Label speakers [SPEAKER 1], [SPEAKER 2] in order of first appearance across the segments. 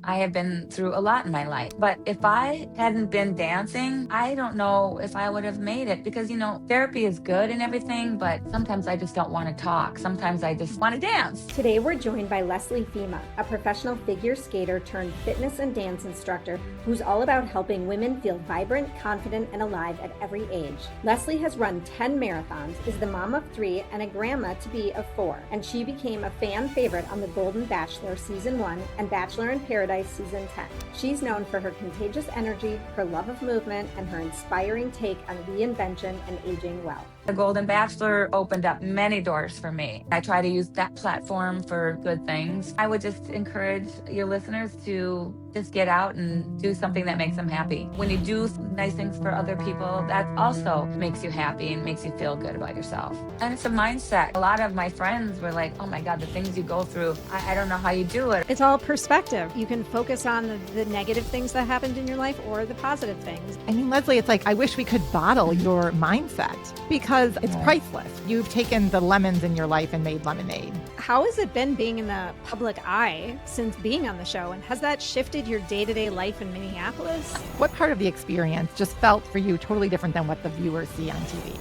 [SPEAKER 1] I have been through a lot in my life. But if I hadn't been dancing, I don't know if I would have made it because, therapy is good and everything, but sometimes I just don't want to talk. Sometimes I just want to dance.
[SPEAKER 2] Today, we're joined by Fhima, a professional figure skater turned fitness and dance instructor who's all about helping women feel vibrant, confident, and alive at every age. Leslie has run 10 marathons, is the mom of 3, and a grandma to be of 4, and she became a fan favorite on the Golden Bachelor Season 1 and Bachelor in Paradise Season 10. She's known for her contagious energy, her love of movement, and her inspiring take on reinvention and aging well.
[SPEAKER 1] The Golden Bachelor opened up many doors for me. I try to use that platform for good things. I would just encourage your listeners to just get out and do something that makes them happy. When you do nice things for other people, that also makes you happy and makes you feel good about yourself. And it's a mindset. A lot of my friends were like, oh my God, the things you go through, I don't know how you do it.
[SPEAKER 2] It's all perspective. You can focus on the negative things that happened in your life or the positive things.
[SPEAKER 3] I mean, Leslie, it's like, I wish we could bottle your mindset because it's priceless. You've taken the lemons in your life and made lemonade.
[SPEAKER 2] How has it been being in the public eye since being on the show? And has that shifted your day-to-day life in Minneapolis?
[SPEAKER 3] What part of the experience just felt for you totally different than what the viewers see on TV?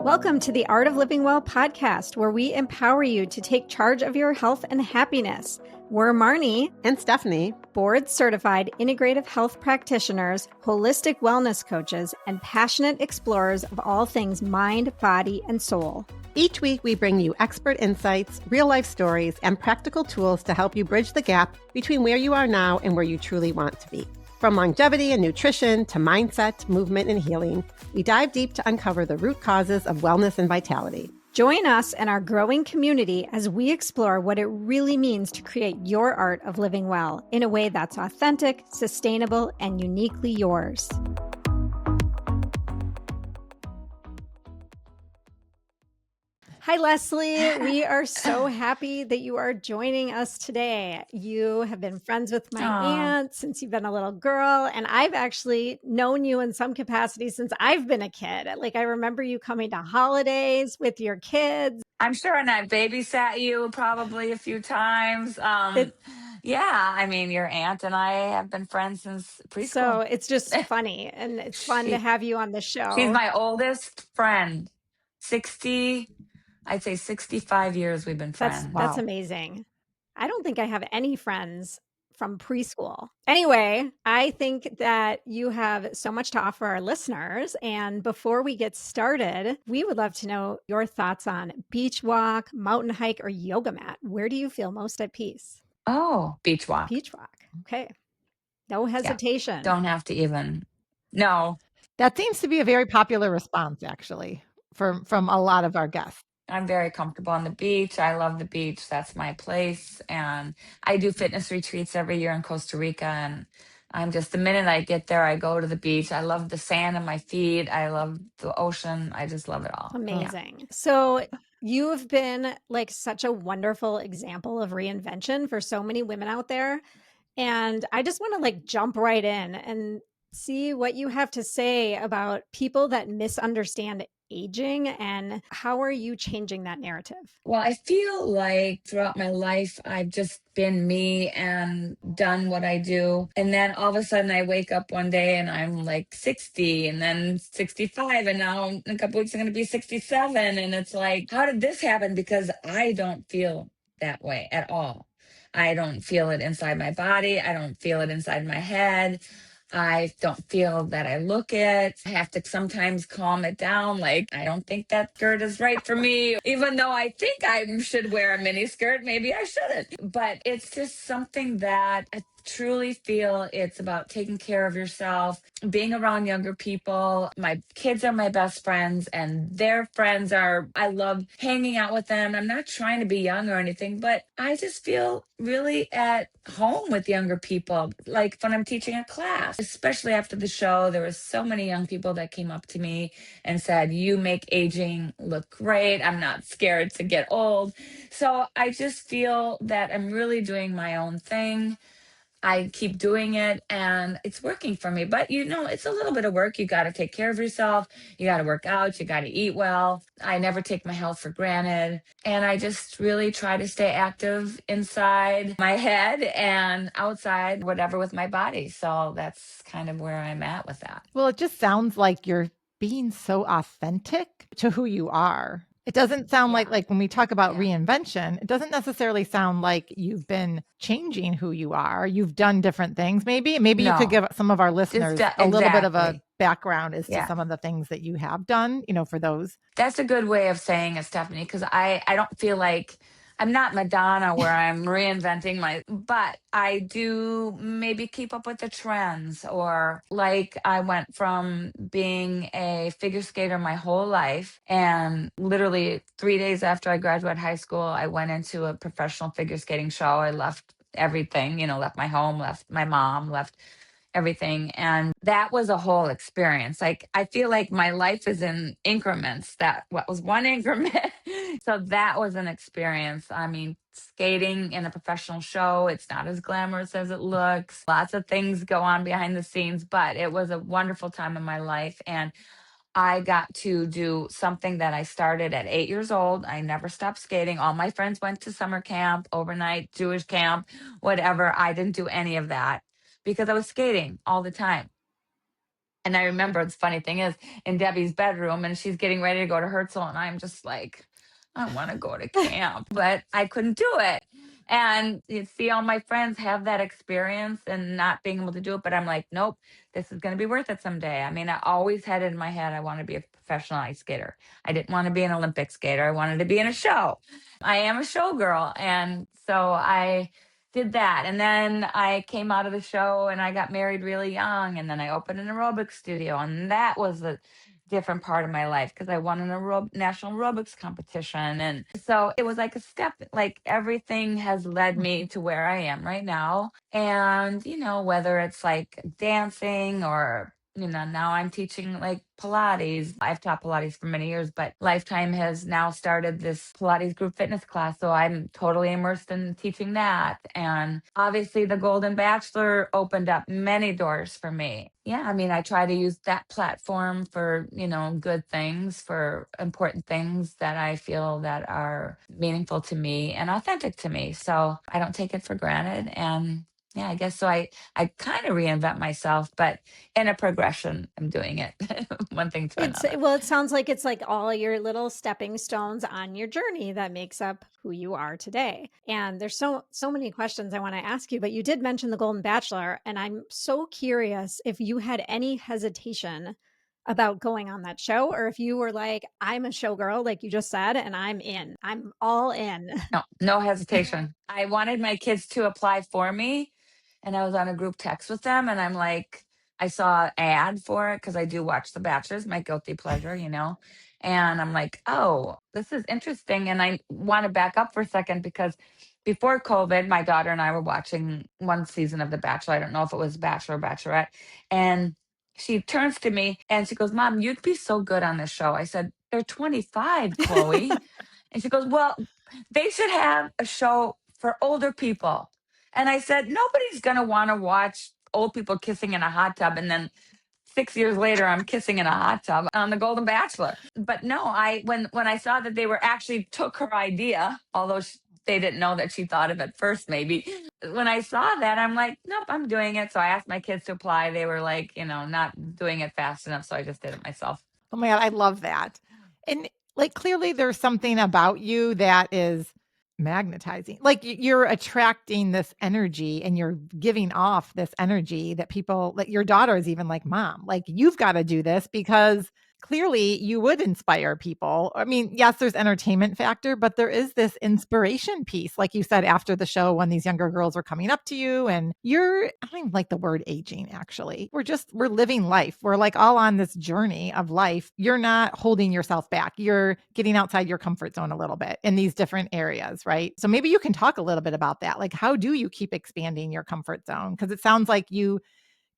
[SPEAKER 2] Welcome to the Art of Living Well podcast, where we empower you to take charge of your health and happiness. We're Marnie
[SPEAKER 4] and Stephanie,
[SPEAKER 2] board-certified integrative health practitioners, holistic wellness coaches, and passionate explorers of all things mind, body, and soul.
[SPEAKER 4] Each week, we bring you expert insights, real-life stories, and practical tools to help you bridge the gap between where you are now and where you truly want to be. From longevity and nutrition to mindset, movement, and healing, we dive deep to uncover the root causes of wellness and vitality.
[SPEAKER 2] Join us and our growing community as we explore what it really means to create your art of living well in a way that's authentic, sustainable, and uniquely yours. Hi, Leslie. We are so happy that you are joining us today. You have been friends with my aunt since you've been a little girl, and I've actually known you in some capacity since I've been a kid. Like, I remember you coming to holidays with your kids.
[SPEAKER 1] I'm sure, and I babysat you probably a few times. Yeah, I mean, your aunt and I have been friends since preschool.
[SPEAKER 2] So it's just funny, and it's fun to have you on the show.
[SPEAKER 1] She's my oldest friend. I'd say 65 years we've been friends.
[SPEAKER 2] That's amazing. I don't think I have any friends from preschool. Anyway, I think that you have so much to offer our listeners. And before we get started, we would love to know your thoughts on beach walk, mountain hike, or yoga mat. Where do you feel most at peace?
[SPEAKER 1] Oh, beach walk.
[SPEAKER 2] Beach walk. Okay. No hesitation.
[SPEAKER 1] Yeah, don't have to even. No.
[SPEAKER 3] That seems to be a very popular response, actually, from a lot of our guests.
[SPEAKER 1] I'm very comfortable on the beach. I love the beach. That's my place. And I do fitness retreats every year in Costa Rica. And the minute I get there, I go to the beach. I love the sand on my feet. I love the ocean. I just love it all.
[SPEAKER 2] Amazing. Yeah. So you have been like such a wonderful example of reinvention for so many women out there. And I just want to like jump right in and see what you have to say about people that misunderstand aging and how are you changing that narrative?
[SPEAKER 1] Well, I feel like throughout my life, I've just been me and done what I do. And then all of a sudden I wake up one day and I'm like 60 and then 65. And now in a couple weeks, I'm going to be 67. And it's like, how did this happen? Because I don't feel that way at all. I don't feel it inside my body. I don't feel it inside my head. I don't feel that I look it. I have to sometimes calm it down. Like, I don't think that skirt is right for me. Even though I think I should wear a mini skirt, maybe I shouldn't. But it's just something that I truly feel it's about taking care of yourself, being around younger people. My kids are my best friends and their friends I love hanging out with them. I'm not trying to be young or anything, but I just feel really at home with younger people. Like when I'm teaching a class, especially after the show, there were so many young people that came up to me and said, you make aging look great. I'm not scared to get old. So I just feel that I'm really doing my own thing. I keep doing it and it's working for me. But it's a little bit of work. You got to take care of yourself. You got to work out. You got to eat well. I never take my health for granted. And I just really try to stay active inside my head and outside, whatever, with my body. So that's kind of where I'm at with that.
[SPEAKER 3] Well, it just sounds like you're being so authentic to who you are. It doesn't sound
[SPEAKER 1] Yeah.
[SPEAKER 3] like when we talk about
[SPEAKER 1] Yeah.
[SPEAKER 3] reinvention, it doesn't necessarily sound like you've been changing who you are. You've done different things. Maybe you could
[SPEAKER 1] No,
[SPEAKER 3] give some of our
[SPEAKER 1] just
[SPEAKER 3] listeners a little bit of a
[SPEAKER 1] exactly.
[SPEAKER 3] background as to
[SPEAKER 1] Yeah.
[SPEAKER 3] some of the things that you have done, for those.
[SPEAKER 1] That's a good way of saying it, Stephanie, because I don't feel like I'm not Madonna where I'm reinventing but I do maybe keep up with the trends, or like I went from being a figure skater my whole life, and literally 3 days after I graduated high school, I went into a professional figure skating show. I left everything, left my home, left my mom, left everything. And that was a whole experience. Like, I feel like my life is in increments. That what was one increment. So that was an experience. I mean, skating in a professional show, it's not as glamorous as it looks. Lots of things go on behind the scenes, but it was a wonderful time in my life. And I got to do something that I started at 8 years old. I never stopped skating. All my friends went to summer camp, overnight, Jewish camp, whatever. I didn't do any of that because I was skating all the time. And I remember the funny thing is in Debbie's bedroom, and she's getting ready to go to Herzl, and I'm just like, I want to go to camp, but I couldn't do it. And you see all my friends have that experience and not being able to do it, but I'm like, nope, this is going to be worth it someday. I mean, I always had it in my head, I want to be a professional ice skater. I didn't want to be an Olympic skater. I wanted to be in a show. I am a showgirl. And so I did that. And then I came out of the show and I got married really young. And then I opened an aerobics studio. And that was a different part of my life because I won an national aerobics competition. And so it was like a step, like everything has led me to where I am right now. And, whether it's like dancing or now I'm teaching like Pilates. I've taught Pilates for many years, but Lifetime has now started this Pilates group fitness class. So I'm totally immersed in teaching that. And obviously, the Golden Bachelor opened up many doors for me. Yeah, I mean, I try to use that platform for, good things, for important things that I feel that are meaningful to me and authentic to me. So I don't take it for granted. And yeah, I guess so. I kind of reinvent myself, but in a progression, I'm doing it one thing to another.
[SPEAKER 2] It sounds like it's like all your little stepping stones on your journey that makes up who you are today. And there's so many questions I want to ask you, but you did mention the Golden Bachelor, and I'm so curious if you had any hesitation about going on that show, or if you were like, I'm a showgirl, like you just said, and I'm all in.
[SPEAKER 1] No hesitation. I wanted my kids to apply for me, and I was on a group text with them, and I'm like, I saw an ad for it because I do watch The Bachelors, my guilty pleasure, and I'm like, oh, this is interesting. And I want to back up for a second because before COVID, my daughter and I were watching one season of The Bachelor. I don't know if it was Bachelor or Bachelorette. And she turns to me and she goes, Mom, you'd be so good on this show. I said, they're 25, Chloe. And she goes, well, they should have a show for older people. And I said, nobody's going to want to watch old people kissing in a hot tub. And then 6 years later, I'm kissing in a hot tub on the Golden Bachelor. But no, when I saw that they were actually took her idea, although they didn't know that she thought of it first, maybe. When I saw that, I'm like, nope, I'm doing it. So I asked my kids to apply. They were like, not doing it fast enough. So I just did it myself.
[SPEAKER 3] Oh my God, I love that. And like clearly there's something about you that is magnetizing. Like you're attracting this energy and you're giving off this energy that people, like your daughter is even like, Mom, like you've got to do this because clearly you would inspire people. I mean, yes, there's entertainment factor, but there is this inspiration piece. Like you said, after the show, when these younger girls are coming up to you and I don't even like the word aging, actually. We're living life. We're like all on this journey of life. You're not holding yourself back. You're getting outside your comfort zone a little bit in these different areas, right? So maybe you can talk a little bit about that. Like, how do you keep expanding your comfort zone? Because it sounds like you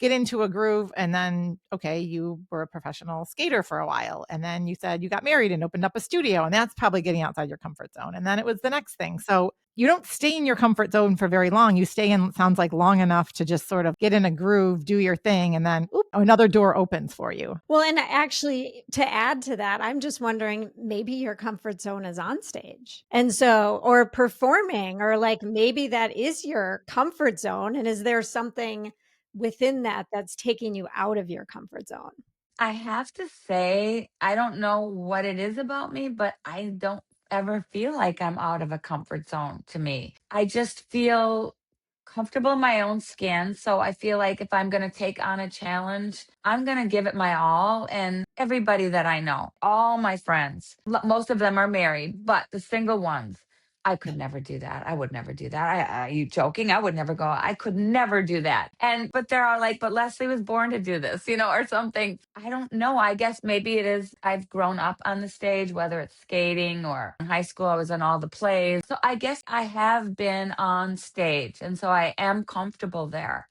[SPEAKER 3] get into a groove. And then, okay, you were a professional skater for a while. And then you said you got married and opened up a studio. And that's probably getting outside your comfort zone. And then it was the next thing. So you don't stay in your comfort zone for very long. You stay in, sounds like, long enough to just sort of get in a groove, do your thing, and then another door opens for you.
[SPEAKER 2] Well, and actually, to add to that, I'm just wondering, maybe your comfort zone is on stage. And so, or performing, or like maybe that is your comfort zone. And is there something within that that's taking you out of your comfort zone?
[SPEAKER 1] I have to say, I don't know what it is about me, but I don't ever feel like I'm out of a comfort zone to me. I just feel comfortable in my own skin. So I feel like if I'm going to take on a challenge, I'm going to give it my all. And everybody that I know, all my friends, most of them are married, but the single ones, I could never do that. I would never do that. Are you joking? I would never go. I could never do that. But they're all like, but Leslie was born to do this, or something. I don't know. I guess maybe it is. I've grown up on the stage, whether it's skating or in high school, I was in all the plays. So I guess I have been on stage. And so I am comfortable there.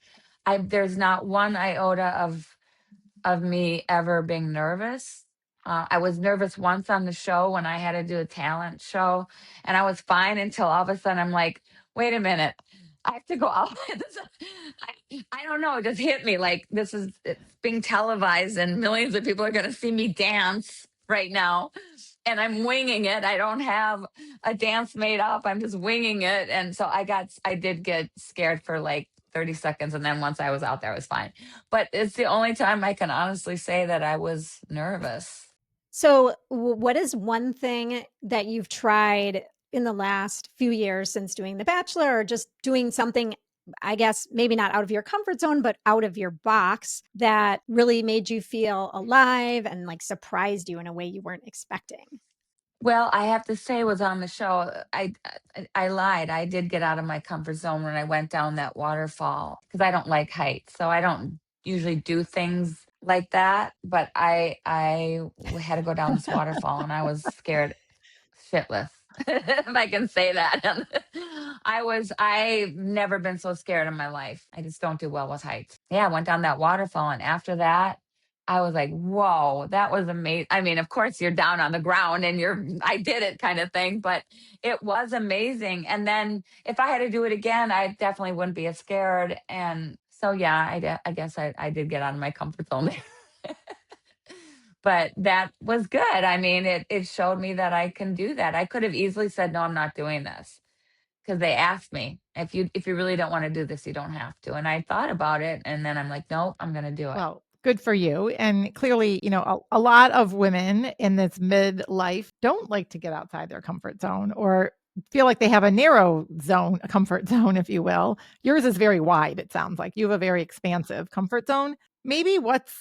[SPEAKER 1] There's not one iota of me ever being nervous. I was nervous once on the show when I had to do a talent show, and I was fine until all of a sudden I'm like, wait a minute, I have to go out. I don't know. It just hit me like it's being televised and millions of people are going to see me dance right now. And I'm winging it. I don't have a dance made up. I'm just winging it. And so I did get scared for like 30 seconds. And then once I was out there, I was fine. But it's the only time I can honestly say that I was nervous.
[SPEAKER 2] So, what is one thing that you've tried in the last few years since doing The Bachelor, or just doing something, I guess, maybe not out of your comfort zone, but out of your box, that really made you feel alive and like surprised you in a way you weren't expecting?
[SPEAKER 1] Well, I have to say, was on the show. I lied. I did get out of my comfort zone when I went down that waterfall because I don't like heights, so I don't usually do things like that. But I had to go down this waterfall, and I was scared shitless, if I can say that. I've never been so scared in my life. I just don't do well with heights. Yeah, I went down that waterfall, and after that, I was like, whoa, that was amazing. I mean, of course, you're down on the ground and I did it kind of thing, but it was amazing. And then if I had to do it again, I definitely wouldn't be as scared. And so, yeah, I guess I did get out of my comfort zone there. But that was good. I mean, it showed me that I can do that. I could have easily said, no, I'm not doing this, because they asked me, if you really don't want to do this, you don't have to. And I thought about it, and then I'm like, nope, I'm going to do it.
[SPEAKER 3] Well, good for you. And clearly, a lot of women in this midlife don't like to get outside their comfort zone, or feel like they have a narrow zone, a comfort zone, if you will. Yours is very wide. It sounds like you have a very expansive comfort zone. Maybe what's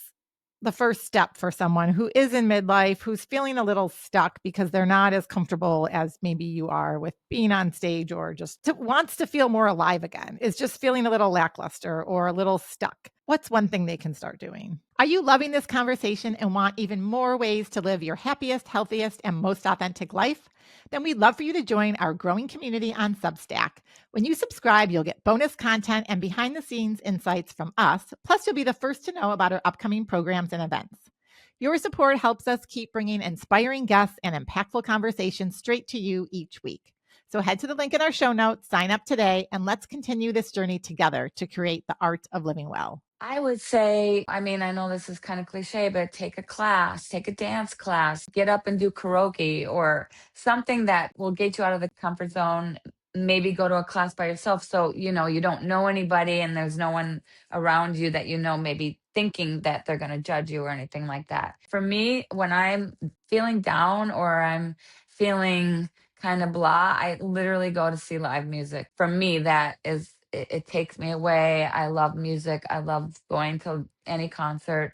[SPEAKER 3] the first step for someone who is in midlife, who's feeling a little stuck because they're not as comfortable as maybe you are with being on stage, or just wants to feel more alive again, is just feeling a little lackluster or a little stuck? What's one thing they can start doing? Are you loving this conversation and want even more ways to live your happiest, healthiest, and most authentic life? Then we'd love for you to join our growing community on Substack. When you subscribe, you'll get bonus content and behind-the-scenes insights from us. Plus, you'll be the first to know about our upcoming programs and events. Your support helps us keep bringing inspiring guests and impactful conversations straight to you each week. So head to the link in our show notes, sign up today, and let's continue this journey together to create the art of living well.
[SPEAKER 1] I would say, I mean, I know this is kind of cliche, but take a class, take a dance class, get up and do karaoke, or something that will get you out of the comfort zone. Maybe go to a class by yourself. So, you don't know anybody and there's no one around you that, maybe thinking that they're going to judge you or anything like that. For me, when I'm feeling down or I'm feeling kind of blah, I literally go to see live music. For me, that is, it takes me away. I love music. I love going to any concert.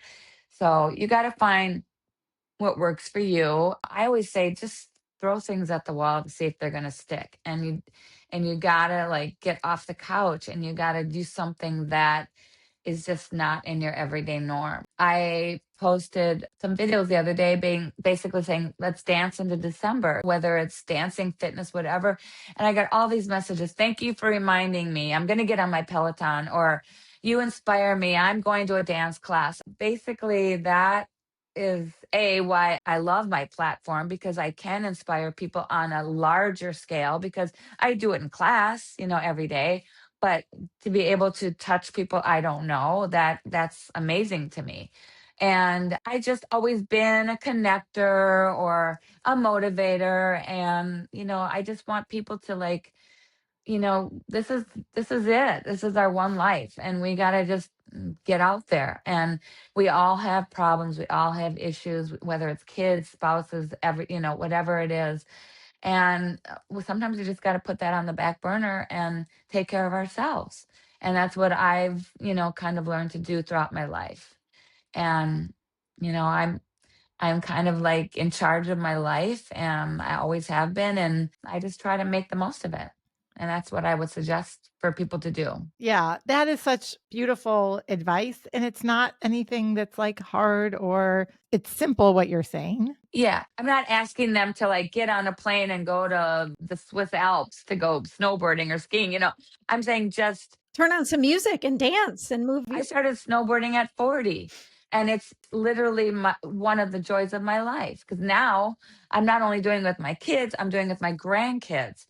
[SPEAKER 1] So you got to find what works for you. I always say, just throw things at the wall to see if they're going to stick. And you got to like get off the couch, and you got to do something that is just not in your everyday norm. I posted some videos the other day basically saying, let's dance into December, whether it's dancing, fitness, whatever. And I got all these messages. Thank you for reminding me. I'm going to get on my Peloton, or You inspire me. I'm going to a dance class. Basically, that is why I love my platform, because I can inspire people on a larger scale, because I do it in class, every day. But to be able to touch people I don't know, that's amazing to me. And I just always been a connector or a motivator. And, I just want people to like, this is it. This is our one life, and we got to just get out there. And we all have problems. We all have issues, whether it's kids, spouses, whatever it is. And sometimes we just got to put that on the back burner and take care of ourselves. And that's what I've, kind of learned to do throughout my life. And, I'm kind of like in charge of my life, and I always have been, and I just try to make the most of it. And that's what I would suggest for people to do.
[SPEAKER 3] Yeah, that is such beautiful advice. And it's not anything that's like hard, or it's simple what you're saying.
[SPEAKER 1] Yeah, I'm not asking them to like get on a plane and go to the Swiss Alps to go snowboarding or skiing. I'm saying just
[SPEAKER 2] Turn on some music and dance and move.
[SPEAKER 1] I started snowboarding at 40, and it's literally one of the joys of my life, because now I'm not only doing it with my kids, I'm doing it with my grandkids.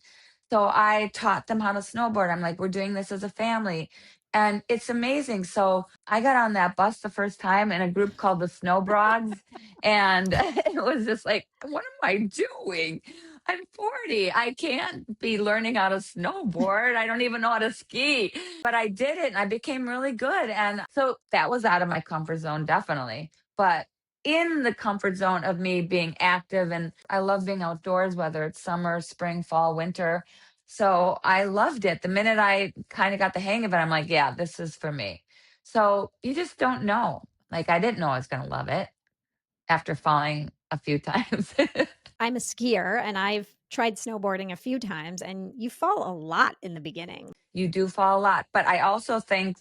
[SPEAKER 1] So I taught them how to snowboard. I'm like, we're doing this as a family. And it's amazing. So I got on that bus the first time in a group called the Snow Broads. And it was just like, what am I doing? I'm 40. I can't be learning how to snowboard. I don't even know how to ski. But I did it and I became really good. And so that was out of my comfort zone, definitely. But in the comfort zone of me being active, and I love being outdoors, whether it's summer, spring, fall, winter. So I loved it. The minute I kind of got the hang of it, I'm like, yeah, this is for me. So you just don't know. Like, I didn't know I was going to love it after falling a few times.
[SPEAKER 2] I'm a skier and I've tried snowboarding a few times, and you fall a lot in the beginning.
[SPEAKER 1] You do fall a lot. But I also think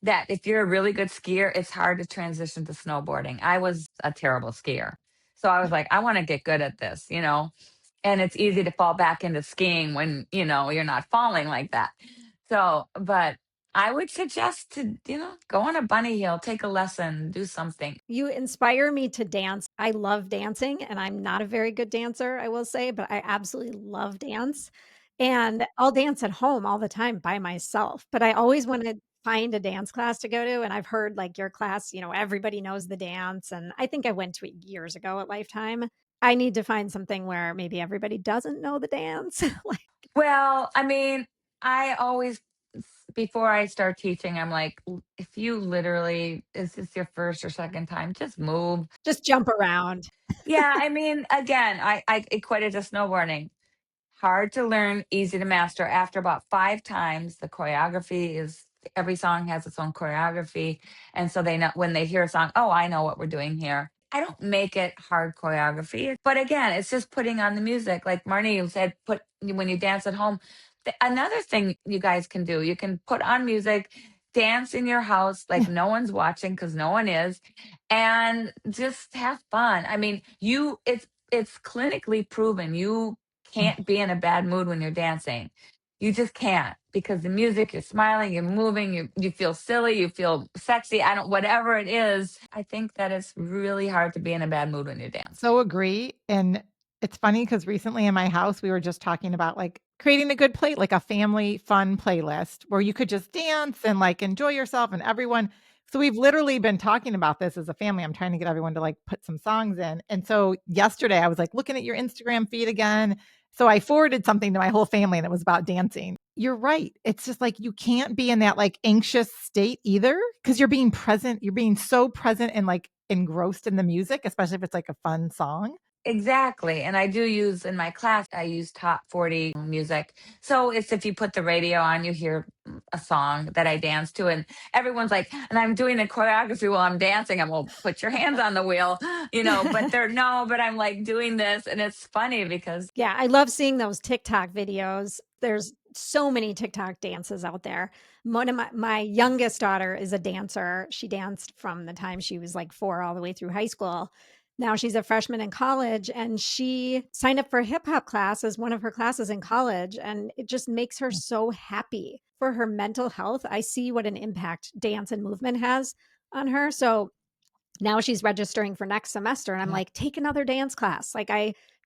[SPEAKER 1] that if you're a really good skier, it's hard to transition to snowboarding. I was a terrible skier. So I was like, I want to get good at this. And it's easy to fall back into skiing when, you're not falling like that. So, but I would suggest to, go on a bunny hill, take a lesson, do something.
[SPEAKER 2] You inspire me to dance. I love dancing, and I'm not a very good dancer, I will say, but I absolutely love dance. And I'll dance at home all the time by myself, but I always want to find a dance class to go to. And I've heard like your class, everybody knows the dance. And I think I went to it years ago at Lifetime. I need to find something where maybe everybody doesn't know the dance. Like,
[SPEAKER 1] Well, I mean, I always, before I start teaching, I'm like, if you literally, is this your first or second time? Just move.
[SPEAKER 2] just jump around.
[SPEAKER 1] Yeah, I mean, again, I equated to snowboarding. Hard to learn, easy to master. After about 5 times, the choreography is every song has its own choreography. And so they know when they hear a song, oh, I know what we're doing here. I don't make it hard choreography. But again, it's just putting on the music. Like Marnie said, put when you dance at home. Another thing you guys can do, you can put on music, dance in your house like no one's watching because no one is, and just have fun. I mean, it's clinically proven you can't be in a bad mood when you're dancing. You just can't, because the music, you're smiling, you're moving, you feel silly, you feel sexy. I don't, whatever it is. I think that it's really hard to be in a bad mood when you dance.
[SPEAKER 3] So agree. And it's funny because recently in my house, we were just talking about like creating a good plate, like a family fun playlist where you could just dance and like enjoy yourself and everyone. So we've literally been talking about this as a family. I'm trying to get everyone to like put some songs in. And so yesterday I was like looking at your Instagram feed again. So I forwarded something to my whole family and it was about dancing. You're right. It's just like you can't be in that like anxious state either because you're being present. You're being so present and like engrossed in the music, especially if it's like a fun song.
[SPEAKER 1] Exactly. And I do use in my class, I use top 40 music. So it's if you put the radio on, you hear a song that I dance to, and everyone's like, and I'm doing the choreography while I'm dancing. I'm, well, put your hands on the wheel, but but I'm like doing this. And it's funny because
[SPEAKER 2] Yeah, I love seeing those TikTok videos. There's so many TikTok dances out there. One of my youngest daughter is a dancer. She danced from the time she was like 4 all the way through high school. Now she's a freshman in college, and she signed up for a hip hop class as one of her classes in college. And it just makes her so happy for her mental health, I see what an impact dance and movement has on her. So now she's registering for next semester and I'm
[SPEAKER 3] Yeah.
[SPEAKER 2] like, take another dance class. Like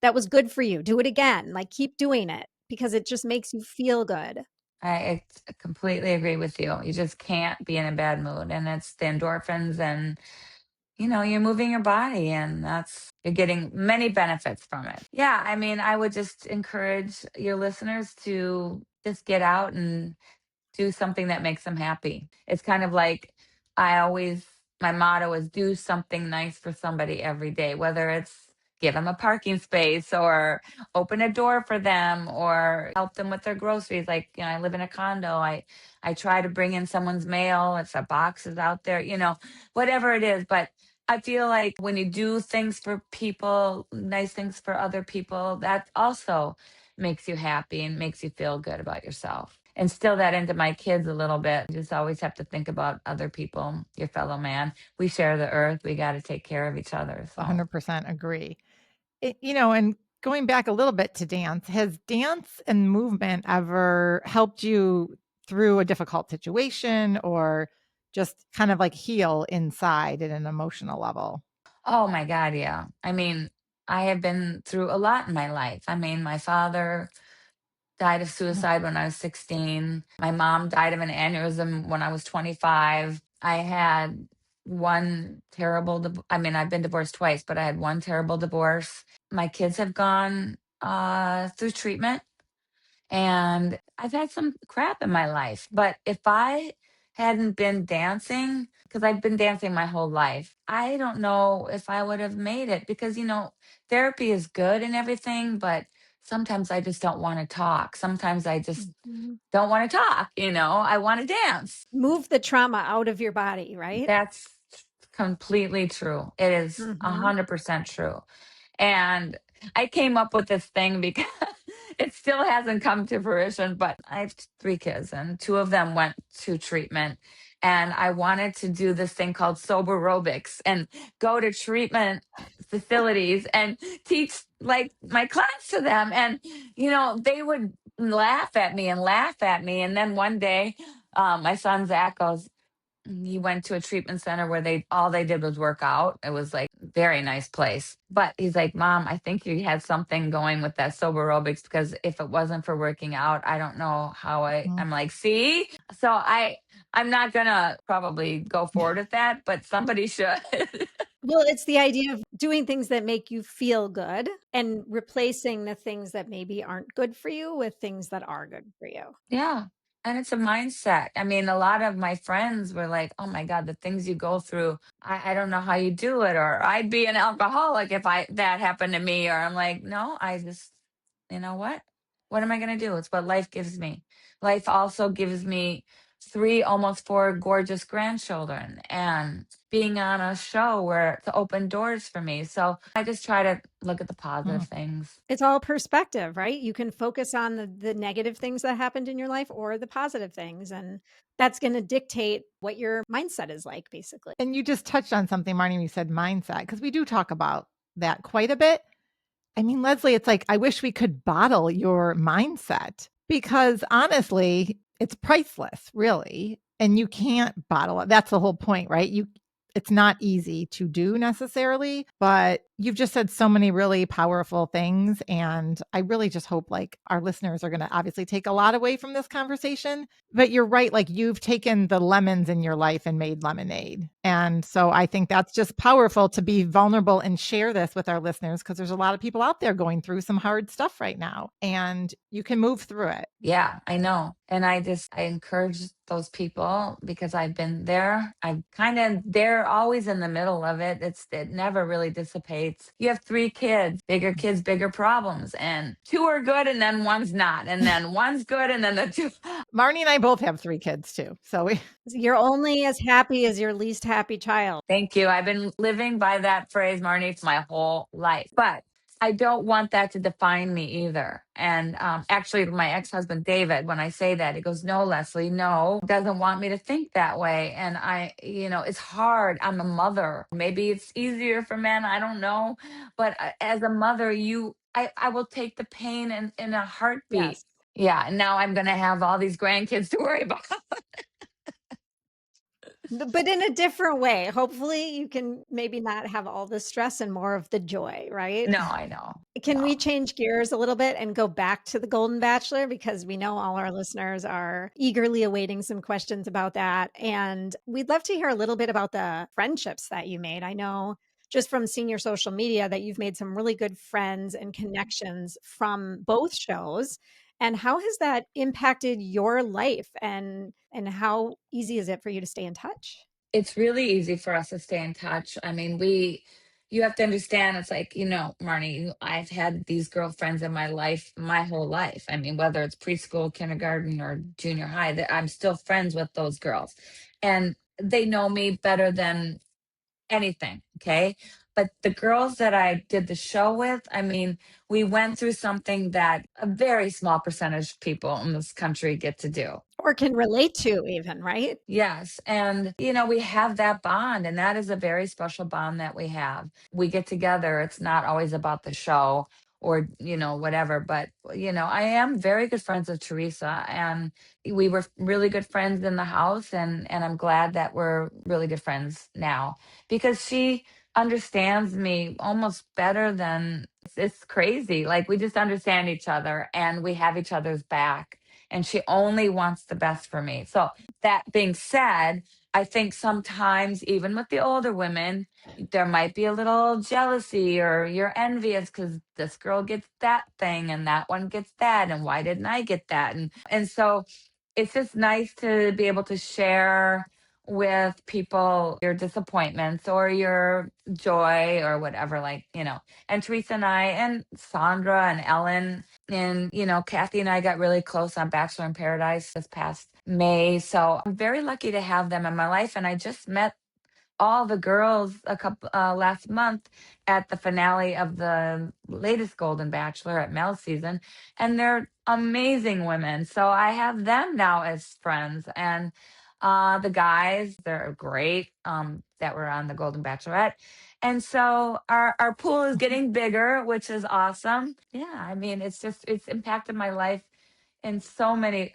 [SPEAKER 2] that was good for you. Do it again. Like keep doing it because it just makes you feel good.
[SPEAKER 1] I completely agree with you. You just can't be in a bad mood. And it's the endorphins and, you're moving your body and you're getting many benefits from it. Yeah. I mean, I would just encourage your listeners to just get out and do something that makes them happy. It's kind of like my motto is do something nice for somebody every day, whether it's give them a parking space or open a door for them or help them with their groceries. Like, I live in a condo. I try to bring in someone's mail. It's a boxes out there, whatever it is. But I feel like when you do things for people, nice things for other people, that also makes you happy and makes you feel good about yourself. Instill that into my kids a little bit. You just always have to think about other people, your fellow man. We share the earth. We got to take care of each other. So
[SPEAKER 3] 100% agree. And going back a little bit to dance, has dance and movement ever helped you through a difficult situation or just kind of like heal inside at an emotional level?
[SPEAKER 1] oh my God, yeah. I mean, I have been through a lot in my life. I mean, my father died of
[SPEAKER 3] Mm.
[SPEAKER 1] suicide when I was 16. My mom died of an aneurysm when I was 25. I had one terrible, I mean, I've been divorced twice, but I had one terrible divorce. My kids have gone through treatment and I've had some crap in my life. But if I hadn't been dancing, because I've been dancing my whole life, I don't know if I would have made it because, therapy is good and everything, but sometimes I just don't want to talk. Sometimes I just
[SPEAKER 2] Mhm.
[SPEAKER 1] don't want to talk, I want to dance.
[SPEAKER 2] Move the trauma out of your body, right?
[SPEAKER 1] That's completely true. It is
[SPEAKER 2] Mhm.
[SPEAKER 1] 100% true. And I came up with this thing because it still hasn't come to fruition, but I have three kids and two of them went to treatment. And I wanted to do this thing called sober aerobics and go to treatment facilities and teach like my class to them. And, they would laugh at me and laugh at me. And then one day, my son Zach goes, he went to a treatment center where all they did was work out. It was like very nice place. But he's like, Mom, I think you had something going with that sober aerobics because if it wasn't for working out, I don't know how
[SPEAKER 3] Mhm.
[SPEAKER 1] I'm like, see? So I'm not gonna probably go forward with that, but somebody should.
[SPEAKER 2] Well, it's the idea of doing things that make you feel good and replacing the things that maybe aren't good for you with things that are good for you.
[SPEAKER 1] Yeah. And it's a mindset. I mean, a lot of my friends were like, oh my God, the things you go through, I don't know how you do it. Or I'd be an alcoholic if that happened to me. Or I'm like, no, I just, you know what? What am I going to do? It's what life gives me. Life also gives me three, almost four gorgeous grandchildren and being on a show where it's open doors for me. So I just try to look at the positive
[SPEAKER 3] Mhm.
[SPEAKER 1] things.
[SPEAKER 2] It's all perspective, right? You can focus on the negative things that happened in your life or the positive things. And that's going to dictate what your mindset is like, basically.
[SPEAKER 3] And you just touched on something, Marnie, when you said mindset, because we do talk about that quite a bit. I mean, Leslie, it's like, I wish we could bottle your mindset because honestly, it's priceless, really. And you can't bottle it. That's the whole point, right? It's not easy to do necessarily, but you've just said so many really powerful things. And I really just hope like our listeners are going to obviously take a lot away from this conversation. But you're right. Like you've taken the lemons in your life and made lemonade. And so I think that's just powerful to be vulnerable and share this with our listeners because there's a lot of people out there going through some hard stuff right now and you can move through it.
[SPEAKER 1] Yeah, I know. And I encourage those people because I've been there. They're always in the middle of it. It never really dissipates. You have three kids, bigger problems. And two are good and then one's not. And then one's good and then the two.
[SPEAKER 3] Marnie and I both have 3 kids too. So we
[SPEAKER 2] You're only as happy as your least happy child.
[SPEAKER 1] Thank you. I've been living by that phrase, Marnie, for my whole life. But I don't want that to define me either. And actually, my ex-husband, David, when I say that, he goes, no, Leslie, no, doesn't want me to think that way. And it's hard. I'm a mother. Maybe it's easier for men. I don't know. But as a mother, I will take the pain in a heartbeat.
[SPEAKER 2] Yes.
[SPEAKER 1] Yeah. And now I'm going to have all these grandkids to worry about.
[SPEAKER 2] But in a different way. Hopefully, you can maybe not have all the stress and more of the joy, right?
[SPEAKER 1] No, I know.
[SPEAKER 2] Can we
[SPEAKER 1] No.
[SPEAKER 2] change gears a little bit and go back to the Golden Bachelor? Because we know all our listeners are eagerly awaiting some questions about that. And we'd love to hear a little bit about the friendships that you made. I know just from seeing your social media that you've made some really good friends and connections from both shows. And how has that impacted your life and how easy is it for you to stay in touch?
[SPEAKER 1] It's really easy for us to stay in touch. I mean, you have to understand, it's like, Marnie, I've had these girlfriends in my life, my whole life. I mean, whether it's preschool, kindergarten, or junior high, that I'm still friends with those girls. And they know me better than anything. Okay. But the girls that I did the show with, I mean, we went through something that a very small percentage of people in this country get to do.
[SPEAKER 2] Or can relate to even, right?
[SPEAKER 1] Yes. And, we have that bond, and that is a very special bond that we have. We get together. It's not always about the show or, whatever. But, I am very good friends with Teresa, and we were really good friends in the house. And I'm glad that we're really good friends now because she understands me almost better than it's crazy. Like we just understand each other and we have each other's back. And she only wants the best for me. So, that being said, I think sometimes, even with the older women, there might be a little jealousy or you're envious because this girl gets that thing and that one gets that. And why didn't I get that? And so it's just nice to be able to share with people your disappointments or your joy or whatever, and Teresa and I and Sandra and Ellen and, Kathy and I got really close on Bachelor in Paradise this past May. So I'm very lucky to have them in my life. And I just met all the girls a couple last month at the finale of the latest Golden Bachelor at Mel's season, and they're amazing women. So I have them now as friends, and the guys, they're great. That were on the Golden Bachelorette, and so our pool is getting bigger, which is awesome. Yeah, I mean, it's impacted my life in so many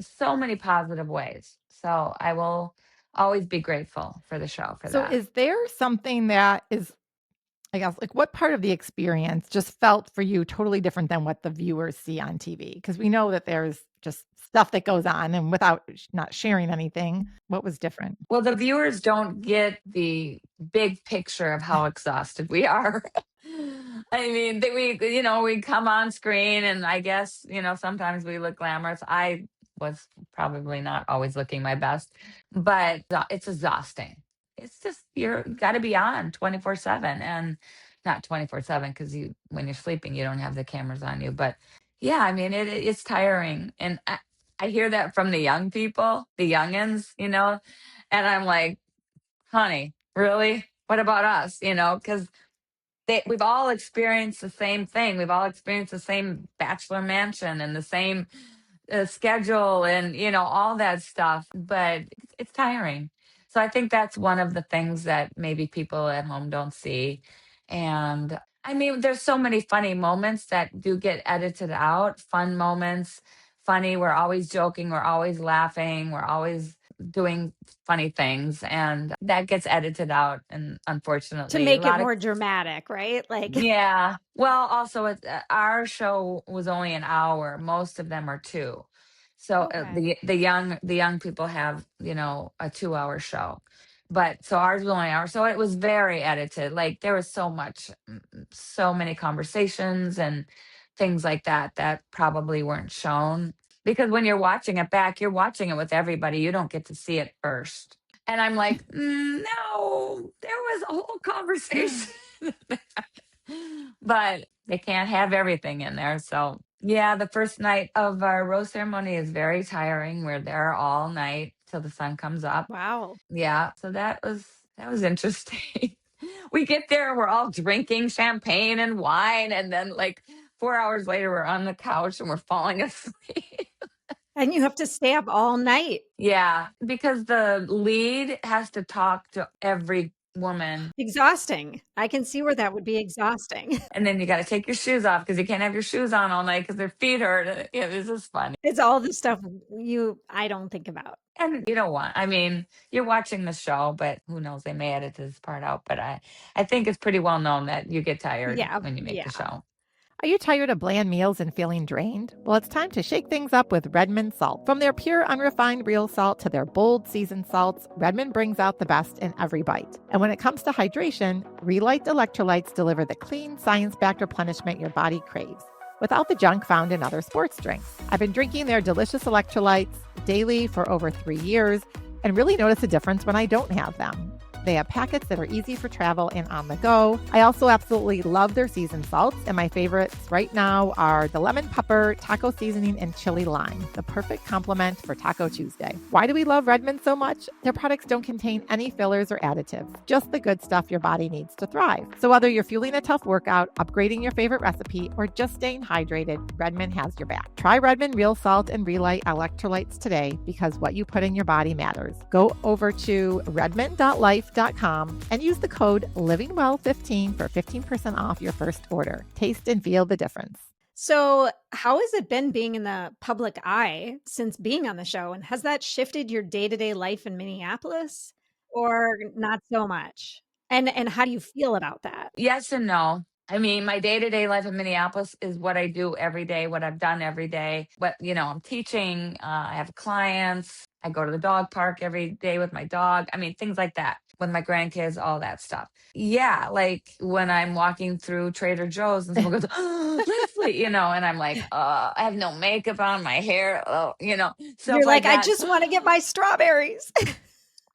[SPEAKER 1] positive ways. So I will always be grateful for the show for
[SPEAKER 3] So
[SPEAKER 1] that.
[SPEAKER 3] is there something that is, I guess, like what part of the experience just felt for you totally different than what the viewers see on TV? Because we know that there's just stuff that goes on, and without not sharing anything, what was different?
[SPEAKER 1] Well, the viewers don't get the big picture of how exhausted we are. I mean, we come on screen and I guess, sometimes we look glamorous. I was probably not always looking my best, but it's exhausting. It's just, you're got to be on 24/7 and not 24/7 because when you're sleeping, you don't have the cameras on you. But yeah, I mean, it's tiring. And I hear that from the young people, the youngins, and I'm like, honey, really? What about us? Because we've all experienced the same thing. We've all experienced the same bachelor mansion and the same schedule and, all that stuff. But it's tiring. So I think that's one of the things that maybe people at home don't see. And I mean, there's so many funny moments that do get edited out, fun moments. Funny, we're always joking, we're always laughing, we're always doing funny things, and that gets edited out. And
[SPEAKER 2] To
[SPEAKER 1] unfortunately, a
[SPEAKER 2] make it
[SPEAKER 1] lot of
[SPEAKER 2] more dramatic, right? Like,
[SPEAKER 1] yeah. Well, also, our show was only an hour. Most of them are two. So
[SPEAKER 2] okay.
[SPEAKER 1] the young people have a 2 hour show, but so ours was only an hour. So it was very edited. Like there was so many conversations and things like that probably weren't shown because when you're watching it back, you're watching it with everybody. You don't get to see it first. And I'm like, no, there was a whole conversation. But they can't have everything in there. So, yeah, the first night of our rose ceremony is very tiring. We're there all night till the sun comes up.
[SPEAKER 2] Wow.
[SPEAKER 1] Yeah, so that was interesting. We get there and we're all drinking champagne and wine, and then like 4 hours later, we're on the couch and we're falling asleep.
[SPEAKER 2] And you have to stay up all night.
[SPEAKER 1] Yeah, because the lead has to talk to every woman.
[SPEAKER 2] Exhausting. I can see where that would be exhausting.
[SPEAKER 1] And then you got to take your shoes off because you can't have your shoes on all night because their feet hurt. Yeah, this is funny.
[SPEAKER 2] It's all the stuff I don't think about.
[SPEAKER 1] And you don't want, I mean, you're watching the show, but who knows? They may edit this part out. But I think it's pretty well known that you get tired
[SPEAKER 2] Yeah.
[SPEAKER 1] when you make
[SPEAKER 2] Yeah.
[SPEAKER 1] the show.
[SPEAKER 3] Are you tired of bland meals and feeling drained? Well, it's time to shake things up with Redmond salt. From their pure, unrefined real salt to their bold seasoned salts, Redmond brings out the best in every bite. And when it comes to hydration, Relight electrolytes deliver the clean, science-backed replenishment your body craves, without the junk found in other sports drinks. I've been drinking their delicious electrolytes daily for over 3 years and really notice a difference when I don't have them. They have packets that are easy for travel and on the go. I also absolutely love their seasoned salts, and my favorites right now are the lemon pepper, taco seasoning, and chili lime, the perfect complement for Taco Tuesday. Why do we love Redmond so much? Their products don't contain any fillers or additives, just the good stuff your body needs to thrive. So whether you're fueling a tough workout, upgrading your favorite recipe, or just staying hydrated, Redmond has your back. Try Redmond Real Salt and Relight electrolytes today, because what you put in your body matters. Go over to redmond.life.com and use the code LivingWell15 for 15% off your first order. Taste and feel the difference.
[SPEAKER 2] So, how has it been being in the public eye since being on the show? And has that shifted your day-to-day life in Minneapolis or not so much? And how do you feel about that?
[SPEAKER 1] Yes and no. I mean, my day-to-day life in Minneapolis is what I do every day, what I've done every day. But, I'm teaching, I have clients, I go to the dog park every day with my dog. I mean, things like that with my grandkids, all that stuff. Yeah, like when I'm walking through Trader Joe's and someone goes, oh, Leslie, and I'm like, I have no makeup on, my hair, stuff
[SPEAKER 2] You're
[SPEAKER 1] like
[SPEAKER 2] like, I
[SPEAKER 1] that.
[SPEAKER 2] just want to get my strawberries.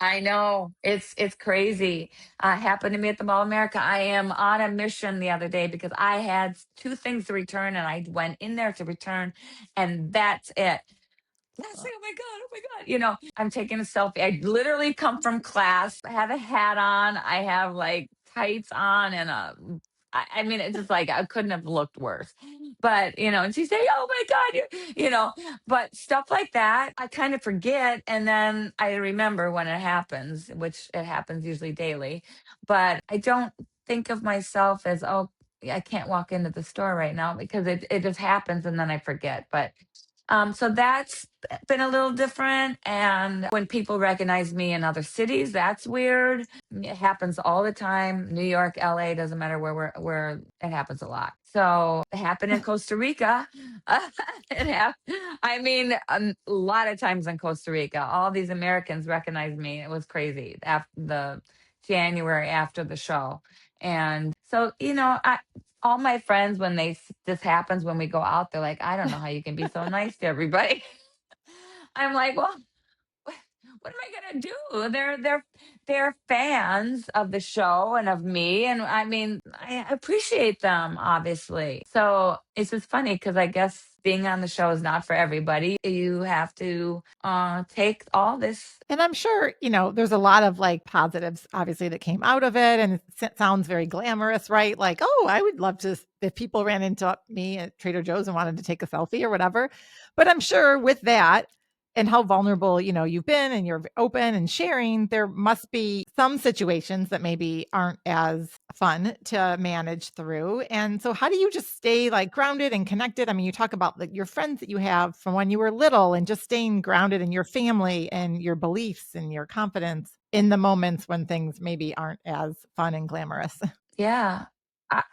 [SPEAKER 1] I know it's crazy. Happened to me at the Mall of America. I am on a mission the other day because I had 2 things to return, and I went in there to return, and that's it. That's like, oh my God, oh my God. I'm taking a selfie. I literally come from class. I have a hat on. I have like tights on and I mean, it's just like I couldn't have looked worse. But, and she say, oh my God, but stuff like that, I kind of forget. And then I remember when it happens, which it happens usually daily. But I don't think of myself as, oh, I can't walk into the store right now because it just happens and then I forget. But so that's been a little different. And when people recognize me in other cities, that's weird. It happens all the time. New York, LA, doesn't matter where it happens a lot. So it happened in Costa Rica. I mean, a lot of times in Costa Rica, all these Americans recognized me. It was crazy after the January after the show. And so, all my friends, when this happens, when we go out, they're like, I don't know how you can be so nice to everybody. I'm like, well, what am I gonna do? They're fans of the show and of me, and I mean, I appreciate them, obviously. So it's just funny because I guess being on the show is not for everybody. You have to take all this.
[SPEAKER 3] And I'm sure, there's a lot of like positives, obviously, that came out of it. And it sounds very glamorous, right? Like, oh, I would love to, if people ran into me at Trader Joe's and wanted to take a selfie or whatever. But I'm sure with that, and how vulnerable, you've been and you're open and sharing, there must be some situations that maybe aren't as fun to manage through. And so how do you just stay like grounded and connected? I mean, you talk about your friends that you have from when you were little and just staying grounded in your family and your beliefs and your confidence in the moments when things maybe aren't as fun and glamorous.
[SPEAKER 1] Yeah.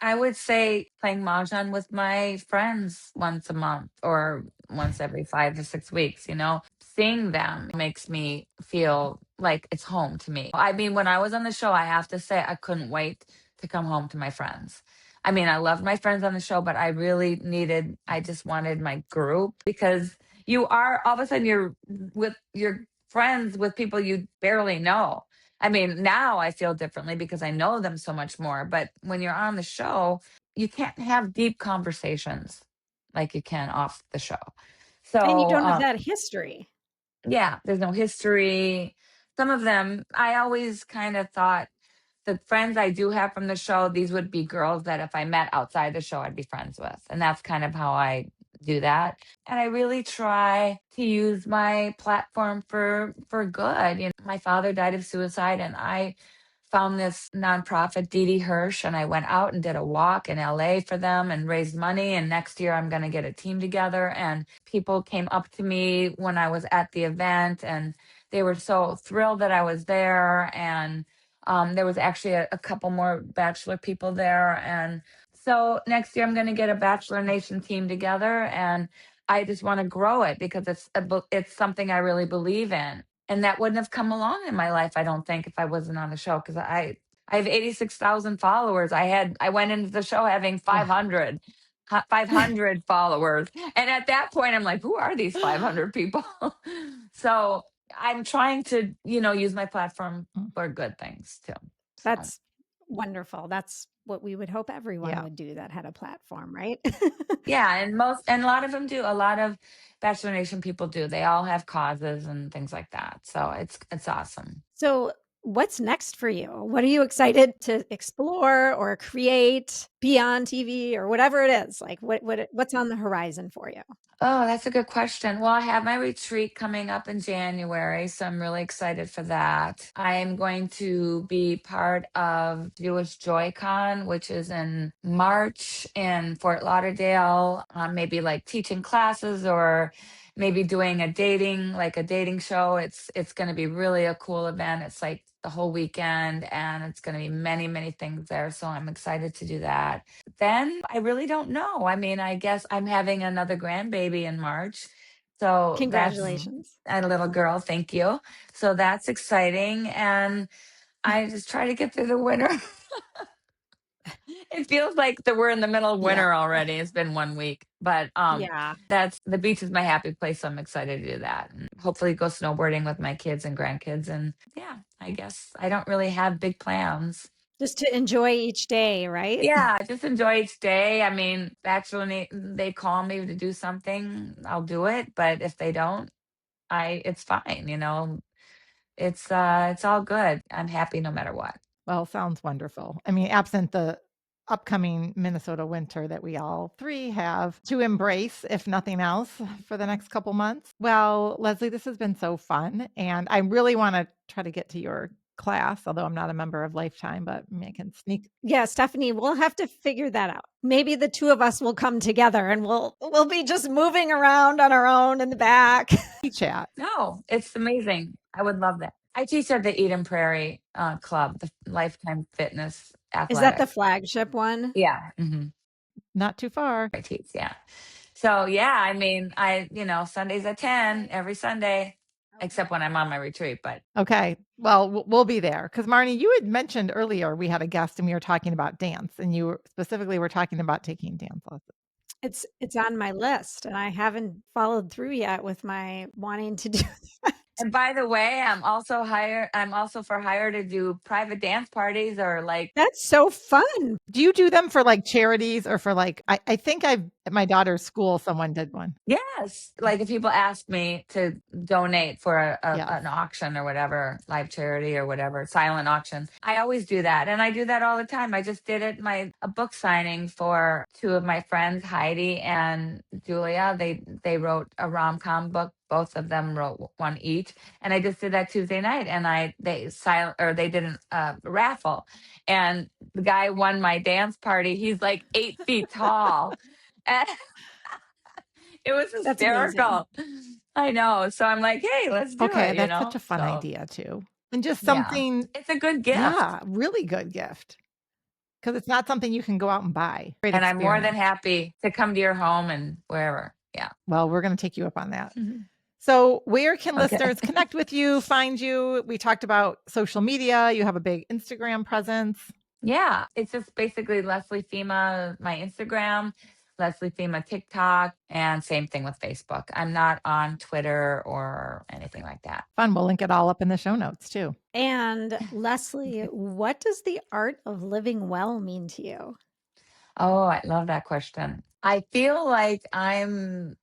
[SPEAKER 1] I would say playing Mahjong with my friends once a month or once every 5 to 6 weeks, seeing them makes me feel like it's home to me. I mean, when I was on the show, I have to say I couldn't wait to come home to my friends. I mean, I loved my friends on the show, but I just wanted my group because you are all of a sudden you're with your friends with people you barely know. I mean, now I feel differently because I know them so much more. But when you're on the show, you can't have deep conversations like you can off the show.
[SPEAKER 2] And you
[SPEAKER 1] So,
[SPEAKER 2] don't have that history.
[SPEAKER 1] yeah, there's no history. Some of them, I always kind of thought the friends I do have from the show, these would be girls that if I met outside the show, I'd be friends with. And that's kind of how I do that. And I really try to use my platform for good. My father died of suicide and I found this nonprofit, Dee Hirsch, and I went out and did a walk in LA for them and raised money. And next year I'm going to get a team together. And people came up to me when I was at the event, and they were so thrilled that I was there. And there was actually a couple more Bachelor people there. And so next year I'm going to get a Bachelor Nation team together, and I just want to grow it because it's something I really believe in. And that wouldn't have come along in my life, I don't think, if I wasn't on the show, because I have 86,000 followers. I went into the show having 500 followers. And at that point, I'm like, who are these 500 people? So I'm trying to, use my platform for good things too. So,
[SPEAKER 2] That's wonderful. That's what we would hope everyone would do that had a platform, right?
[SPEAKER 1] yeah. And a lot of them do. A lot of Bachelor Nation people do. They all have causes and things like that. So it's awesome.
[SPEAKER 2] So what's next for you? What are you excited to explore or create beyond TV or whatever it is? Like what's on the horizon for you?
[SPEAKER 1] Oh, that's a good question. Well, I have my retreat coming up in January, so I'm really excited for that. I am going to be part of Jewish JoyCon, which is in March in Fort Lauderdale, maybe like teaching classes or maybe doing a dating show. It's going to be really a cool event. It's like the whole weekend, and it's going to be many, many things there. So I'm excited to do that. Then I really don't know. I mean, I guess I'm having another grandbaby in March. So that's
[SPEAKER 2] Congratulations.
[SPEAKER 1] a little girl. Thank you. So that's exciting. And I just try to get through the winter. It feels like that we're in the middle of winter already. It's been 1 week, but
[SPEAKER 2] Yeah.
[SPEAKER 1] that's the beach is my happy place. So I'm excited to do that and hopefully go snowboarding with my kids and grandkids. And yeah, I guess I don't really have big plans.
[SPEAKER 2] Just to enjoy each day, right?
[SPEAKER 1] Yeah, just enjoy each day. I mean, they call me to do something, I'll do it. But if they don't, it's fine. It's all good. I'm happy no matter what.
[SPEAKER 3] Well, sounds wonderful. I mean, absent the upcoming Minnesota winter that we all three have to embrace, if nothing else, for the next couple months. Well, Leslie, this has been so fun. And I really want to try to get to your class, although I'm not a member of Lifetime, but I can sneak.
[SPEAKER 2] Yeah, Stephanie, we'll have to figure that out. Maybe the two of us will come together and we'll be just moving around on our own in the back.
[SPEAKER 3] Chat.
[SPEAKER 1] No, it's amazing. I would love that. I teach at the Eden Prairie Club, the Lifetime Fitness Athletic.
[SPEAKER 2] Is that the flagship one?
[SPEAKER 1] Yeah. Mm-hmm.
[SPEAKER 3] Not too far.
[SPEAKER 1] I teach, yeah. So yeah, I mean, Sundays at 10 every Sunday, except when I'm on my retreat. But
[SPEAKER 3] okay, well, we'll be there because Marnie, you had mentioned earlier we had a guest and we were talking about dance, and you specifically were talking about taking dance lessons.
[SPEAKER 2] It's on my list, and I haven't followed through yet with my wanting to do that.
[SPEAKER 1] And by the way, I'm also for hire to do private dance parties or like.
[SPEAKER 2] That's so fun.
[SPEAKER 3] Do you do them for like charities or for like, I think at my daughter's school, someone did one.
[SPEAKER 1] Yes. Like if people ask me to donate for
[SPEAKER 3] Yes.
[SPEAKER 1] an auction or whatever, live charity or whatever, silent auction, I always do that. And I do that all the time. I just did it a book signing for two of my friends, Heidi and Julia. They wrote a rom-com book. Both of them wrote one each. And I just did that Tuesday night, and they did a raffle, and the guy won my dance party. He's like 8 feet tall. And it was hysterical. I know. So I'm like, hey, let's do it.
[SPEAKER 3] Okay, that's such a fun idea too. And just something.
[SPEAKER 1] Yeah, it's a good gift.
[SPEAKER 3] Yeah, really good gift. Because it's not something you can go out and buy.
[SPEAKER 1] And I'm more than happy to come to your home and wherever. Yeah.
[SPEAKER 3] Well, we're going to take you up on that. Mm-hmm. So where can
[SPEAKER 1] Okay.
[SPEAKER 3] listeners connect with you, find you? We talked about social media. You have a big Instagram presence.
[SPEAKER 1] Yeah. It's just basically Leslie Fhima, my Instagram, Leslie Fhima TikTok, and same thing with Facebook. I'm not on Twitter or anything like that.
[SPEAKER 3] Fun. We'll link it all up in the show notes too.
[SPEAKER 2] And Leslie, what does the art of living well mean to you?
[SPEAKER 1] Oh, I love that question. I feel like I'm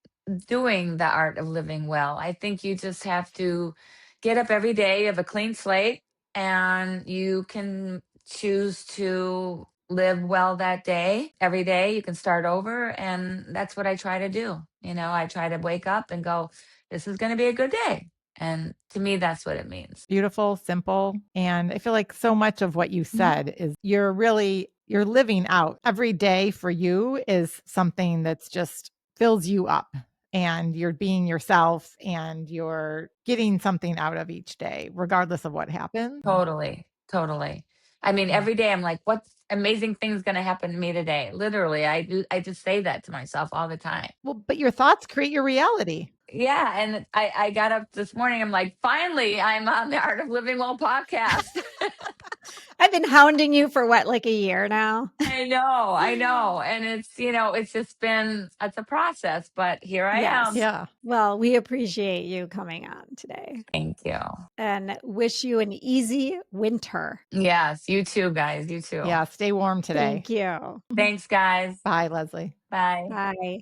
[SPEAKER 1] doing the art of living well. I think you just have to get up every day, you have a clean slate, and you can choose to live well that day. Every day you can start over, and that's what I try to do. I try to wake up and go, this is going to be a good day. And to me, that's what it means.
[SPEAKER 3] Beautiful, simple. And I feel like so much of what you said is you're living out. Every day for you is something that's just fills you up, and you're being yourself and you're getting something out of each day, regardless of what happens.
[SPEAKER 1] Totally. Totally. I mean, every day I'm like, what amazing thing's going to happen to me today? Literally, I just say that to myself all the time.
[SPEAKER 3] Well, but your thoughts create your reality.
[SPEAKER 1] Yeah. And I got up this morning. I'm like, finally, I'm on the Art of Living Well podcast.
[SPEAKER 2] I've been hounding you for what, like a year now?
[SPEAKER 1] I know. And it's, it's just been, it's a process, but here I am.
[SPEAKER 3] Yeah.
[SPEAKER 2] Well, we appreciate you coming on today
[SPEAKER 1] Thank you.
[SPEAKER 2] and wish you an easy winter.
[SPEAKER 1] Yes. You too, guys. You too.
[SPEAKER 3] Yeah. Stay warm today.
[SPEAKER 2] Thank you.
[SPEAKER 1] Thanks, guys.
[SPEAKER 3] Bye, Leslie.
[SPEAKER 1] Bye.
[SPEAKER 2] Bye.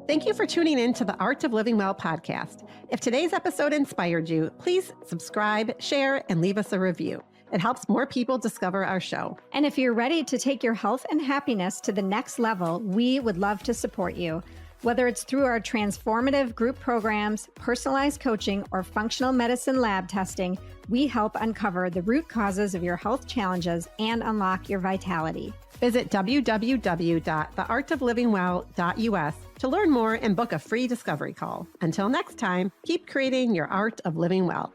[SPEAKER 4] Thank you for tuning in to the Art of Living Well podcast. If today's episode inspired you, please subscribe, share, and leave us a review. It helps more people discover our show.
[SPEAKER 2] And if you're ready to take your health and happiness to the next level, we would love to support you. Whether it's through our transformative group programs, personalized coaching, or functional medicine lab testing, we help uncover the root causes of your health challenges and unlock your vitality.
[SPEAKER 4] Visit www.theartoflivingwell.us to learn more and book a free discovery call. Until next time, keep creating your art of living well.